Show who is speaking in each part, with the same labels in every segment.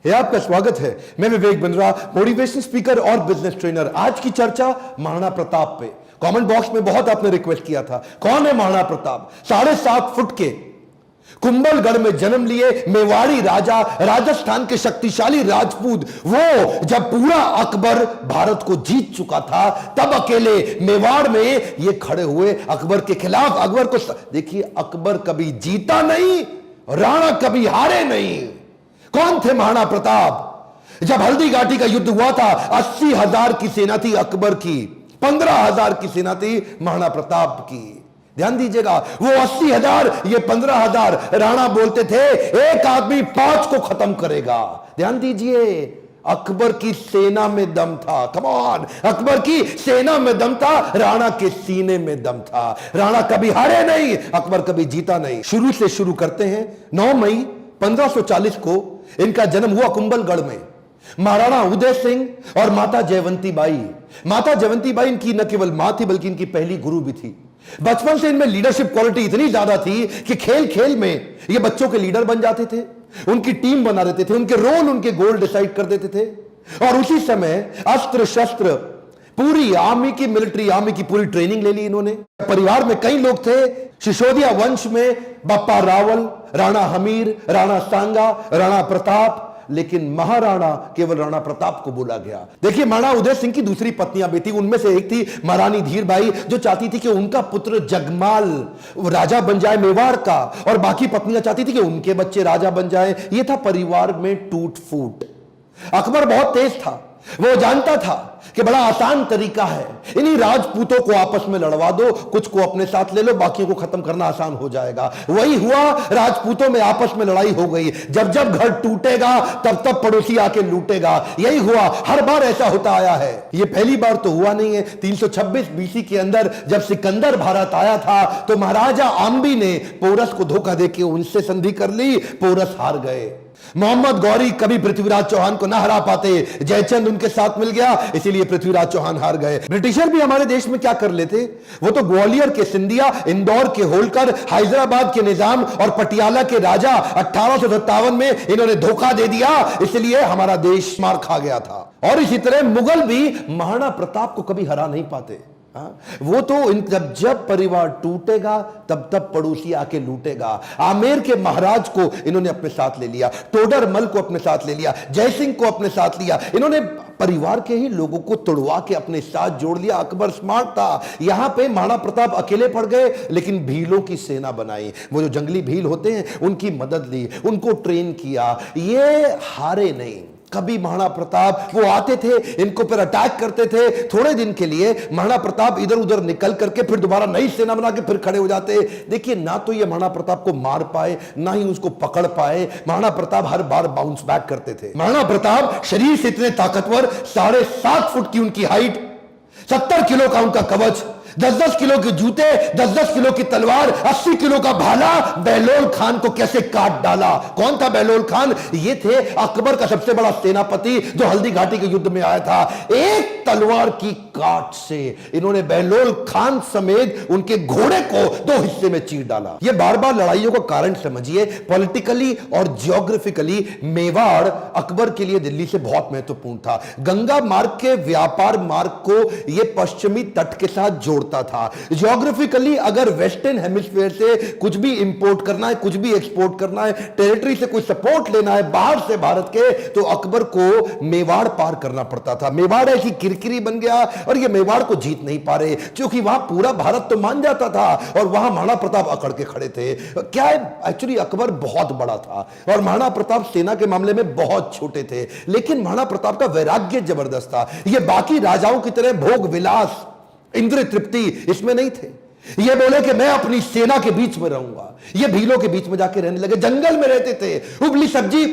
Speaker 1: हे आपका स्वागत है। मैं विवेक बिंद्रा, मोटिवेशन स्पीकर और बिजनेस ट्रेनर। आज की चर्चा महाराणा प्रताप पे। कमेंट बॉक्स में बहुत आपने रिक्वेस्ट किया था, कौन है महाराणा प्रताप? 7.5 फुट के कुंभलगढ़ में जन्म लिए मेवाड़ी राजा, राजस्थान के शक्तिशाली राजपूत। वो जब पूरा अकबर भारत को जीत चुका था, तब अकेले मेवाड़ में ये खड़े हुए अकबर के खिलाफ। अकबर को देखिए, अकबर कभी जीता नहीं, राणा कभी हारे नहीं। कौन थे महाराणा प्रताप? जब हल्दी घाटी का युद्ध हुआ था, 80,000 की सेना थी अकबर की, 15,000 की सेना थी महाराणा प्रताप की। ध्यान दीजिएगा, वो 80,000, ये 15,000। राणा बोलते थे एक आदमी 5 को खत्म करेगा। ध्यान दीजिए, अकबर की सेना में दम था। कम ऑन, अकबर की सेना में दम था, राणा के सीने में दम था। राणा कभी हारे नहीं, अकबर कभी जीता नहीं। शुरू से शुरू करते हैं। 9 मई 1540 को इनका जन्म हुआ कुंभलगढ़ में। महाराणा उदय सिंह और माता जयवंती बाई। माता जयवंती बाई इनकी न केवल मां थी, बल्कि इनकी पहली गुरु भी थी। बचपन से इनमें लीडरशिप क्वालिटी इतनी ज्यादा थी कि खेल खेल में ये बच्चों के लीडर बन जाते थे, उनकी टीम बना देते थे, उनके रोल, उनके गोल डिसाइड कर देते थे। और उसी समय अस्त्र शस्त्र, पूरी आर्मी की, मिलिट्री आर्मी की पूरी ट्रेनिंग ले ली इन्होंने। परिवार में कई लोग थे। सिसोदिया वंश में बप्पा रावल, राणा हमीर, राणा सांगा, राणा प्रताप, लेकिन महाराणा केवल राणा प्रताप को बोला गया। देखिए, महाराणा उदय सिंह की दूसरी पत्नियां भी थी। उनमें से एक थी महारानी धीरबाई, जो चाहती थी कि उनका पुत्र जगमाल राजा बन जाए मेवाड़ का, और बाकी पत्नियां चाहती थी कि उनके बच्चे राजा बन जाए। यह था परिवार में टूट फूट। अकबर बहुत तेज था, वो जानता था कि बड़ा आसान तरीका है, इन्हीं राजपूतों को आपस में लड़वा दो, कुछ को अपने साथ ले लो, बाकियों को खत्म करना आसान हो जाएगा। वही हुआ, राजपूतों में आपस में लड़ाई हो गई। जब जब घर टूटेगा, तब तब पड़ोसी आके लूटेगा। यही हुआ, हर बार ऐसा होता आया है। ये पहली बार तो हुआ नहीं है। 326 बीसी के अंदर जब सिकंदर भारत आया था, तो महाराजा आम्बी ने पोरस को धोखा देके उनसे संधि कर ली। पोरस हार गए। मोहम्मद गौरी कभी पृथ्वीराज चौहान को ना हरा पाते, जयचंद उनके साथ मिल गया, इसीलिए पृथ्वीराज चौहान हार गए। ब्रिटिशर भी हमारे देश में क्या कर लेते, वो तो ग्वालियर के सिंधिया, इंदौर के होलकर, हैदराबाद के निजाम और पटियाला के राजा 1857 में इन्होंने धोखा दे दिया, इसलिए हमारा देश मार खा गया था। और इसी तरह मुगल भी महाराणा प्रताप को कभी हरा नहीं पाते। वो तो जब परिवार टूटेगा, तब तब पड़ोसी आके लूटेगा। आमेर के महाराज को इन्होंने अपने साथ ले लिया, टोडरमल को अपने साथ ले लिया, जयसिंह को अपने साथ लिया। इन्होंने परिवार के ही लोगों को तोड़वा के अपने साथ जोड़ लिया। अकबर स्मार्ट था। यहां पे महाराणा प्रताप अकेले पड़ गए, लेकिन भीलों की सेना बनाई। वो जो जंगली भील होते हैं, उनकी मदद ली, उनको ट्रेन किया। ये हारे नहीं कभी। महाराणा प्रताप वो आते थे, इनको पर अटैक करते थे। थोड़े दिन के लिए महाराणा प्रताप इधर उधर निकल करके फिर दोबारा नई सेना बना के फिर खड़े हो जाते। देखिए, ना तो ये महाराणा प्रताप को मार पाए, ना ही उसको पकड़ पाए। महाराणा प्रताप हर बार बाउंस बैक करते थे। महाराणा प्रताप शरीर से इतने ताकतवर, 7.5 फुट की उनकी हाइट, 70 किलो का उनका कवच, 10-10 किलो के जूते, 10-10 किलो की तलवार, 80 किलो का भाला। बहलोल खान को कैसे काट डाला? कौन था बहलोल खान? ये थे अकबर का सबसे बड़ा सेनापति, जो हल्दी घाटी के युद्ध में आया था। एक तलवार की काट से इन्होंने बहलोल खान समेत उनके घोड़े को 2 हिस्से में चीर डाला। ये बार बार लड़ाइयों का कारण समझिए। पॉलिटिकली और जियोग्राफिकली मेवाड़ अकबर के लिए दिल्ली से बहुत महत्वपूर्ण था। गंगा मार्ग के व्यापार मार्ग को यह पश्चिमी तट के साथ जोड़ता था। जियोग्राफिकली अगर वेस्टर्न हेमिस्फीयर से कुछ भी इंपोर्ट करना है, कुछ भी एक्सपोर्ट करना है, टेरिटरी से कोई सपोर्ट लेना है बाहर से भारत के, तो अकबर को मेवाड़ पार करना पड़ता था। मेवाड़ ऐसी किरकिरी बन गया, और ये मेवाड़ को जीत नहीं पा रहे, क्योंकि वहां पूरा भारत तो मान जाता था, और वहां महाराणा प्रताप अकड़ के खड़े थे। क्या है, एक्चुअली अकबर बहुत बड़ा था, और महाराणा प्रताप सेना के मामले में बहुत छोटे थे। लेकिन महाराणा प्रताप का वैराग्य जबरदस्त था। ये बाकी राजाओं की तरह भोग विलास, इंद्रिय तृप्ति इसमें नहीं थे। ये बोले कि मैं अपनी सेना के बीच में रहूंगा। ये भीलों के बीच में जाके रहने लगे, जंगल में रहते थे। उबली सब्जी,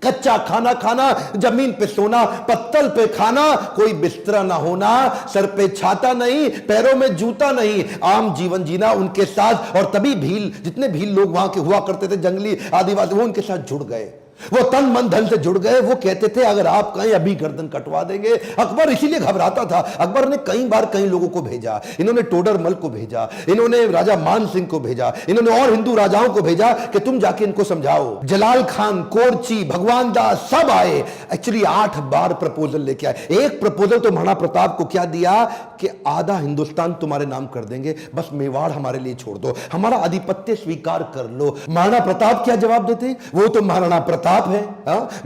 Speaker 1: कच्चा खाना खाना, जमीन पे सोना, पत्तल पे खाना, कोई बिस्तरा ना होना, सर पे छाता नहीं, पैरों में जूता नहीं, आम जीवन जीना उनके साथ। और तभी भील, जितने भील लोग वहां के हुआ करते थे, जंगली आदिवासी, वो उनके साथ जुड़ गए। वो तन मन धन से जुड़ गए। वो कहते थे अगर आप कहें अभी गर्दन कटवा देंगे। अकबर इसीलिए घबराता था। अकबर ने कई बार कई लोगों को भेजा, इन्होंने टोडरमल को भेजा, इन्होंने राजा मान सिंह को भेजा, इन्होंने और हिंदू राजाओं को भेजा कि तुम जाके इनको समझाओ। जलाल खान, कोरची, भगवान दास सब आए। एक्चुअली 8 बार प्रपोजल लेके आए। एक प्रपोजल तो महाराणा प्रताप को क्या दिया कि आधा हिंदुस्तान तुम्हारे नाम कर देंगे, बस मेवाड़ हमारे लिए छोड़ दो, हमारा आधिपत्य स्वीकार कर लो। महाराणा प्रताप क्या जवाब देते? वो तो महाराणा प्रताप है।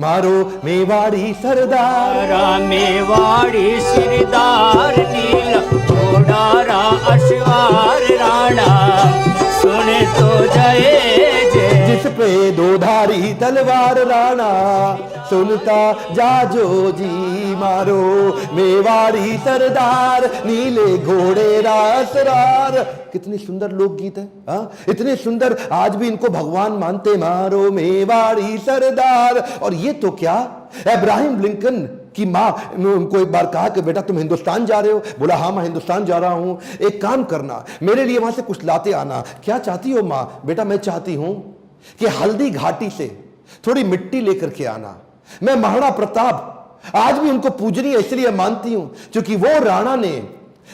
Speaker 1: मारो मेवाड़ी सरदार,
Speaker 2: मेवाड़ी सिरदार, नील घोड़ा अश्वार राणा, सुने तो जय जय।
Speaker 1: जिस पे दो धारी तलवार राणा, सुनता जाजो जी। मारो मेवाड़ी सरदार, नीले घोड़े रासरार। कितनी सुंदर लोकगीत है। इतने सुंदर, आज भी इनको भगवान मानते। मारो मेवाड़ी सरदार। और ये तो क्या, अब्राहम लिंकन की मां ने उनको एक बार कहा कि बेटा तुम हिंदुस्तान जा रहे हो? बोला हाँ मैं हिंदुस्तान जा रहा हूं, एक काम करना मेरे लिए वहां से कुछ लाते आना। क्या चाहती हो मां? बेटा मैं चाहती हूं कि हल्दी घाटी से थोड़ी मिट्टी लेकर के आना। मैं महाराणा प्रताप आज भी उनको पूजनीय इसलिए मानती हूं क्योंकि वो राणा ने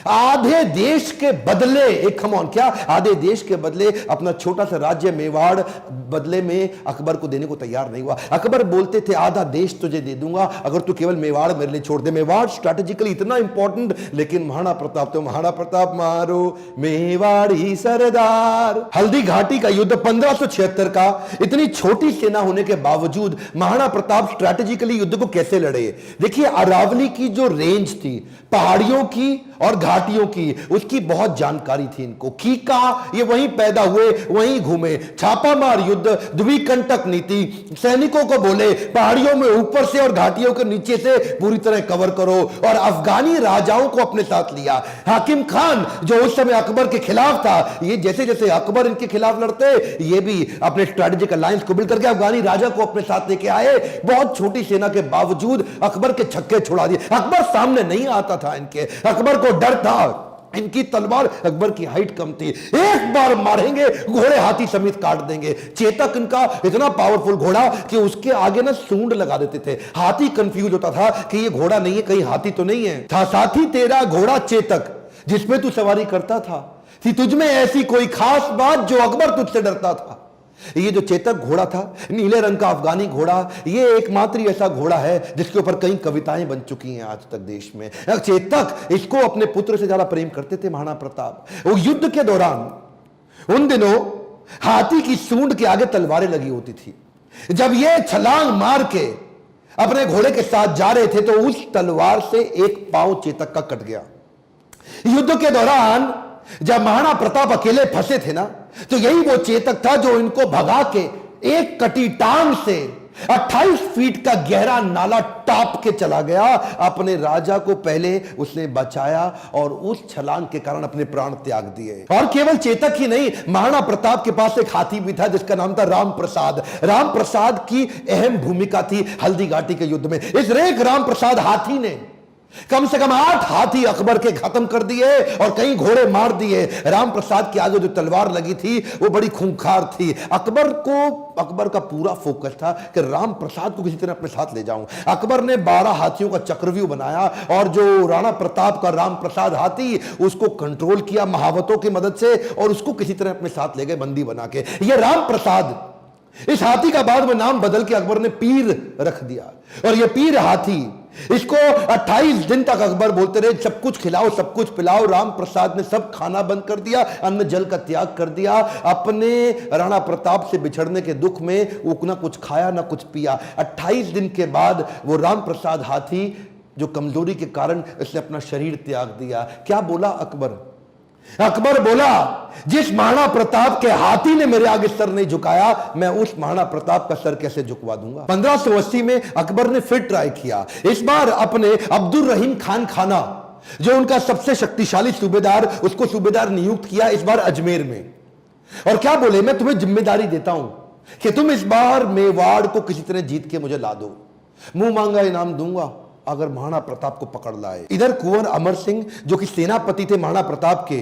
Speaker 1: आधे देश के बदले, एक खमौन क्या, आधे देश के बदले अपना छोटा सा राज्य मेवाड़ बदले में अकबर को देने को तैयार नहीं हुआ। अकबर बोलते थे आधा देश तुझे दे दूंगा अगर तू केवल मेवाड़ मेरे लिए छोड़ दे। मेवाड़ स्ट्रैटेजिकली इतना इंपॉर्टेंट, लेकिन महाराणा प्रताप तो महाराणा प्रताप। मारो मेवाड़ी सरदार। हल्दी घाटी का युद्ध 1576 का, इतनी छोटी सेना होने के बावजूद महाराणा प्रताप स्ट्रैटेजिकली युद्ध को कैसे लड़े? देखिए अरावली की जो रेंज थी, पहाड़ियों की और घाटियों की, उसकी बहुत जानकारी थी इनको। कीका ये वहीं पैदा हुए, वहीं घूमे। छापामार युद्ध, द्विकंटक नीति, सैनिकों को बोले पहाड़ियों में ऊपर से और घाटियों के नीचे से पूरी तरह कवर करो, और अफगानी राजाओं को अपने साथ लिया। हाकिम खान जो उस समय अकबर के खिलाफ था, ये जैसे जैसे अकबर इनके खिलाफ लड़ते, ये भी अपने स्ट्रेटेजिक अलायंस को बिल्ड करके अफगानी राजा को अपने साथ लेके आए। बहुत छोटी सेना के बावजूद अकबर के छक्के छुड़ा दिए। अकबर सामने नहीं आता था इनके, अकबर को डर था। इनकी तलवार, अकबर की हाइट कम थी, एक बार मारेंगे घोड़े हाथी समेत काट देंगे। चेतक इनका इतना पावरफुल घोड़ा कि उसके आगे ना सूंड लगा देते थे। हाथी कंफ्यूज होता था कि ये घोड़ा नहीं है, कहीं हाथी तो नहीं है। था साथी तेरा घोड़ा चेतक जिसमें तू सवारी करता था, थी तुझमें ऐसी कोई खास बात जो अकबर तुझसे डरता था। ये जो चेतक घोड़ा था, नीले रंग का अफगानी घोड़ा, ये एकमात्र ऐसा घोड़ा है जिसके ऊपर कई कविताएं बन चुकी हैं आज तक देश में। चेतक, इसको अपने पुत्र से ज्यादा प्रेम करते थे महाराणा प्रताप। वो युद्ध के दौरान उन दिनों हाथी की सूंड के आगे तलवारें लगी होती थी। जब ये छलांग मार के अपने घोड़े के साथ जा रहे थे तो उस तलवार से एक पांव चेतक का कट गया। युद्ध के दौरान जब महाराणा प्रताप अकेले फंसे थे ना, तो यही वो चेतक था जो इनको भगा के एक कटी टांग से 28 फीट का गहरा नाला टाप के चला गया। अपने राजा को पहले उसने बचाया और उस छलांग के कारण अपने प्राण त्याग दिए। और केवल चेतक ही नहीं, महाराणा प्रताप के पास एक हाथी भी था जिसका नाम था राम प्रसाद। राम प्रसाद की अहम भूमिका थी हल्दी घाटी के युद्ध में। इस रेख राम प्रसाद हाथी ने कम से कम 8 हाथी अकबर के खत्म कर दिए और कई घोड़े मार दिए। राम प्रसाद के आगे जो तलवार लगी थी वो बड़ी खूंखार थी। अकबर का पूरा फोकस था कि राम प्रसाद को किसी तरह अपने साथ ले जाऊं। अकबर ने 12 हाथियों का चक्रव्यूह बनाया और जो राणा प्रताप का राम प्रसाद हाथी, उसको कंट्रोल किया महावतों की मदद से और उसको किसी तरह अपने साथ ले गए बंदी बना के। ये राम प्रसाद, इस हाथी का बाद में नाम बदल के अकबर ने पीर रख दिया। और ये पीर हाथी, इसको 28 दिन तक अकबर बोलते रहे सब कुछ खिलाओ सब कुछ पिलाओ। राम प्रसाद ने सब खाना बंद कर दिया, अन्न जल का त्याग कर दिया। अपने राणा प्रताप से बिछड़ने के दुख में वो ना कुछ खाया ना कुछ पिया। 28 दिन के बाद वो राम प्रसाद हाथी जो कमजोरी के कारण इसने अपना शरीर त्याग दिया। क्या बोला अकबर? अकबर बोला जिस महाराणा प्रताप के हाथी ने मेरे आगे सर नहीं झुकाया, मैं उस महाराणा प्रताप का सर कैसे झुकवा दूंगा। 1580 में अकबर ने फिर ट्राई किया। इस बार अपने अब्दुल रहीम खान खाना, जो उनका सबसे शक्तिशाली सूबेदार, उसको सूबेदार नियुक्त किया इस बार अजमेर में। और क्या बोले, मैं तुम्हें जिम्मेदारी देता हूं कि तुम इस बार मेवाड़ को किसी तरह जीत के मुझे ला दो, मुंह मांगा इनाम दूंगा अगर महाराणा प्रताप को पकड़ लाए। इधर कुंवर अमर सिंह जो कि सेनापति थे महाराणा प्रताप के,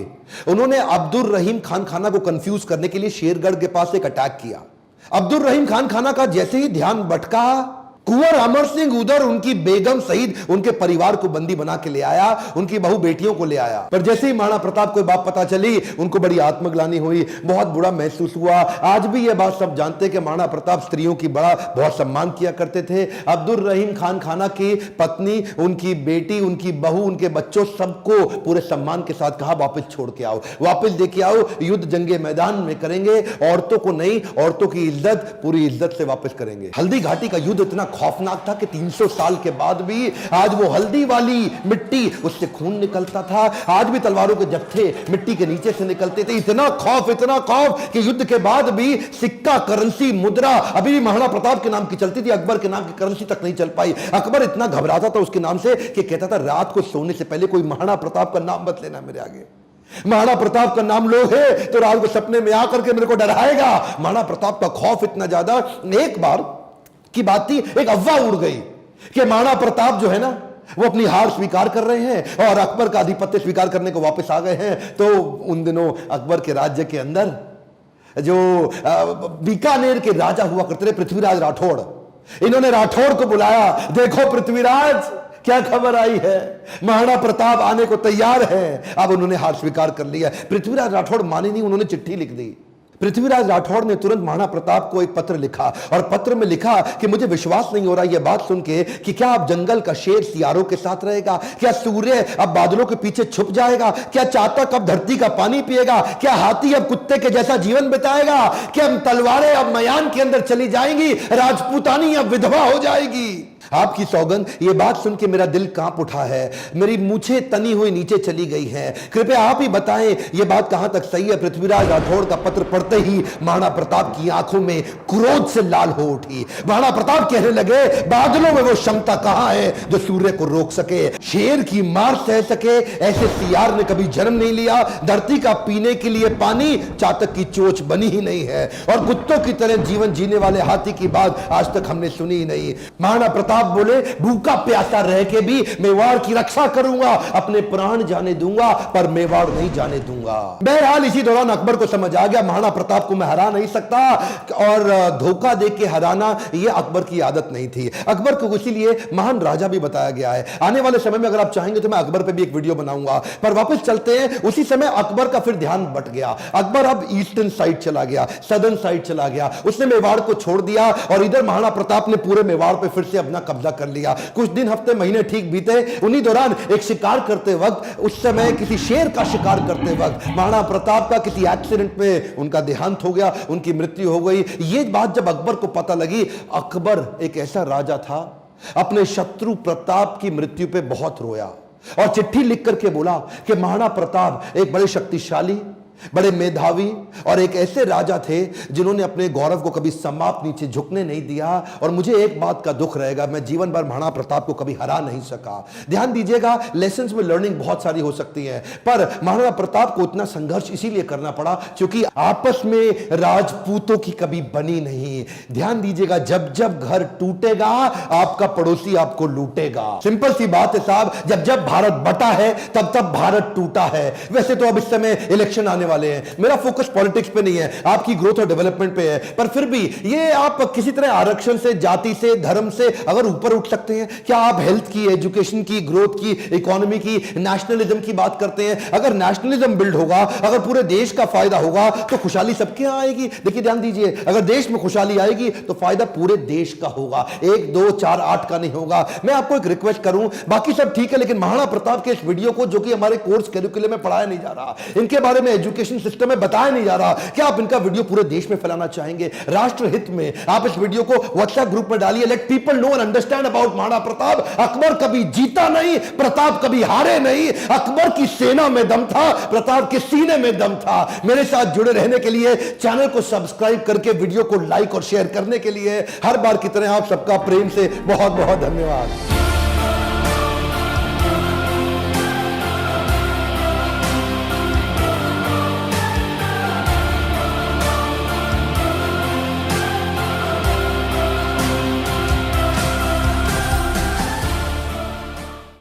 Speaker 1: उन्होंने अब्दुल रहीम खान खाना को कंफ्यूज करने के लिए शेरगढ़ के पास एक अटैक किया। अब्दुल रहीम खान खाना का जैसे ही ध्यान भटका, कुंवर अमर सिंह उधर उनकी बेगम सहित उनके परिवार को बंदी बना के ले आया, उनकी बहू बेटियों को ले आया। पर जैसे ही महाराणा प्रताप को बात पता चली, उनको बड़ी आत्मग्लानि हुई, बहुत बुरा महसूस हुआ। आज भी यह बात सब जानते हैं कि महाराणा प्रताप स्त्रियों की बहुत सम्मान किया करते थे। अब्दुल रहीम खान खाना की पत्नी, उनकी बेटी, उनकी बहू, उनके बच्चों, सबको पूरे सम्मान के साथ कहा वापस छोड़ के आओ, वापस लेके आओ, युद्ध जंगे मैदान में करेंगे, औरतों को नहीं, औरतों की इज्जत पूरी इज्जत से वापस करेंगे। हल्दी घाटी का युद्ध इतना खौफनाक था कि 300 साल के बाद भी आज वो हल्दी वाली मिट्टी, उससे खून निकलता था। आज भी तलवारों के जत्थे मिट्टी के नीचे से निकलते थे। इतना खौफ कि युद्ध के बाद भी सिक्का, करेंसी, मुद्रा अभी भी महाराणा प्रताप के नाम की चलती थी, अकबर के नाम की करेंसी तक नहीं चल पाई। अकबर इतना घबराता था उसके नाम से कि कहता था रात को सोने से पहले कोई महाराणा प्रताप का नाम मत लेना मेरे आगे। महाराणा प्रताप का नाम लो है तो रात को सपने में आकर के मेरे को डराएगा। महाराणा प्रताप का खौफ इतना ज्यादा। एक बार की बात थी, एक अफवाह उड़ गई कि महाराणा प्रताप जो है ना, वो अपनी हार स्वीकार कर रहे हैं और अकबर का आधिपत्य स्वीकार करने को वापस आ गए हैं। तो उन दिनों अकबर के राज्य के अंदर जो बीकानेर के राजा हुआ करते थे, पृथ्वीराज राठौड़, इन्होंने राठौड़ को बुलाया। देखो पृथ्वीराज, क्या खबर आई है, महाराणा प्रताप आने को तैयार है। अब उन्होंने हार स्वीकार कर लिया। पृथ्वीराज राठौड़ माने नहीं, उन्होंने चिट्ठी लिख दी। पृथ्वीराज राठौड़ ने तुरंत महाराणा प्रताप को एक पत्र लिखा और पत्र में लिखा कि मुझे विश्वास नहीं हो रहा यह बात सुन के कि क्या अब जंगल का शेर सियारों के साथ रहेगा, क्या सूर्य अब बादलों के पीछे छुप जाएगा, क्या चातक अब धरती का पानी पिएगा, क्या हाथी अब कुत्ते के जैसा जीवन बिताएगा, क्या तलवारें अब मयान के अंदर चली जाएंगी, राजपूतानी अब विधवा हो जाएगी। आपकी सौगंध, ये बात सुन के मेरा दिल कांप उठा है, मेरी मूछें तनी हुई नीचे चली गई हैं। कृपया आप ही बताएं ये बात कहां तक सही है। पृथ्वीराज राठौड़ का पत्र पढ़ते ही महाराणा प्रताप की आंखों में क्रोध से लाल हो उठी। महाराणा प्रताप कहने लगे, बादलों में वो क्षमता कहां है जो सूर्य को रोक सके, शेर की मार सह सके, ऐसे सियार ने कभी जन्म नहीं लिया। धरती का पीने के लिए पानी चातक की चोंच बनी ही नहीं है और कुत्तों की तरह जीवन जीने वाले हाथी की बात आज तक हमने सुनी ही नहीं। महाराणा प्रताप बोले, भूखा प्यासा रह के भी मेवाड़ की रक्षा करूंगा, अपने प्राण जाने दूंगा पर मेवाड़ नहीं जाने दूंगा। बहरहाल इसी दौरान अकबर को समझ आ गया महाराणा प्रताप को मैं हरा नहीं सकता और धोखा दे के हराना यह अकबर की आदत नहीं थी। अकबर को इसीलिए महान राजा भी बताया गया है। आने वाले समय में अगर आप चाहेंगे तो मैं अकबर पे भी एक वीडियो बनाऊंगा। पर वापस चलते हैं, उसी समय अकबर का फिर ध्यान बट गया। अकबर अब ईस्टर्न साइड चला गया, सदर्न साइड चला गया, उसने मेवाड़ को छोड़ दिया और इधर महाराणा प्रताप ने पूरे मेवाड़ पे फिर से अपना कब्जा कर लिया। कुछ दिन, हफ्ते, महीने ठीक बीते। उन्हीं दौरान एक शिकार करते वक्त, उस समय किसी शेर का शिकार करते वक्त महाराणा प्रताप का किसी एक्सीडेंट में उनका देहांत हो गया, उनकी मृत्यु हो गई। ये बात जब अकबर को पता लगी, अकबर एक ऐसा राजा था, अपने शत्रु प्रताप की मृत्यु पे बहुत रोया और चिट्ठी लिख करके बोला कि महाराणा प्रताप एक बड़े शक्तिशाली, बड़े मेधावी और एक ऐसे राजा थे जिन्होंने अपने गौरव को कभी समाप्त नीचे झुकने नहीं दिया और मुझे एक बात का दुख रहेगा, मैं जीवन भर महाराणा प्रताप को कभी हरा नहीं सका। ध्यान दीजिएगा, लेसन्स में लर्निंग बहुत सारी हो सकती है, पर महाराणा प्रताप को इतना संघर्ष इसीलिए करना पड़ा क्योंकि आपस में राजपूतों की कभी बनी नहीं। ध्यान दीजिएगा, जब जब घर टूटेगा आपका पड़ोसी आपको लूटेगा। सिंपल सी बात है साहब, जब जब भारत बटा है तब तब भारत टूटा है। वैसे तो अब इस समय इलेक्शन आने वाले हैं, मेरा फोकस पॉलिटिक्स पे नहीं है, आपकी ग्रोथ और डेवलपमेंट पे है, पर फिर भी ये आप किसी तरह आरक्षण से, जाति से, धर्म से अगर ऊपर उठ सकते हैं, क्या आप हेल्थ की, एजुकेशन की, ग्रोथ की, इकोनॉमी की, नेशनलिज्म की बात करते हैं? अगर नेशनलिज्म बिल्ड होगा, अगर पूरे देश का फायदा होगा तो खुशहाली सबके यहां आएगी। देखिए ध्यान दीजिए, अगर देश में खुशहाली आएगी तो फायदा पूरे देश का होगा, 1, 2, 4, 8 का नहीं होगा। मैं आपको एक रिक्वेस्ट करूं, बाकी सब ठीक है, लेकिन महाराणा प्रताप के इस वीडियो को, जो कि हमारे कोर्स कैरिकुलम में पढ़ाया नहीं जा रहा, इनके बारे में एजुकेशन सिस्टम में बताया नहीं जा रहा, क्या आप इनका वीडियो पूरे देश में फैलाना चाहेंगे? राष्ट्र हित में आप इस वीडियो को व्हाट्सएप ग्रुप में डालिए, let people know and understand about Maharana Pratap. Akbar कभी जीता नहीं, प्रताप कभी हारे नहीं। अकबर की सेना में दम था, प्रताप के सीने में दम था। मेरे साथ जुड़े रहने के लिए, चैनल को सब्सक्राइब करके वीडियो को लाइक और शेयर करने के लिए हर बार की तरह आप सबका प्रेम से बहुत बहुत धन्यवाद।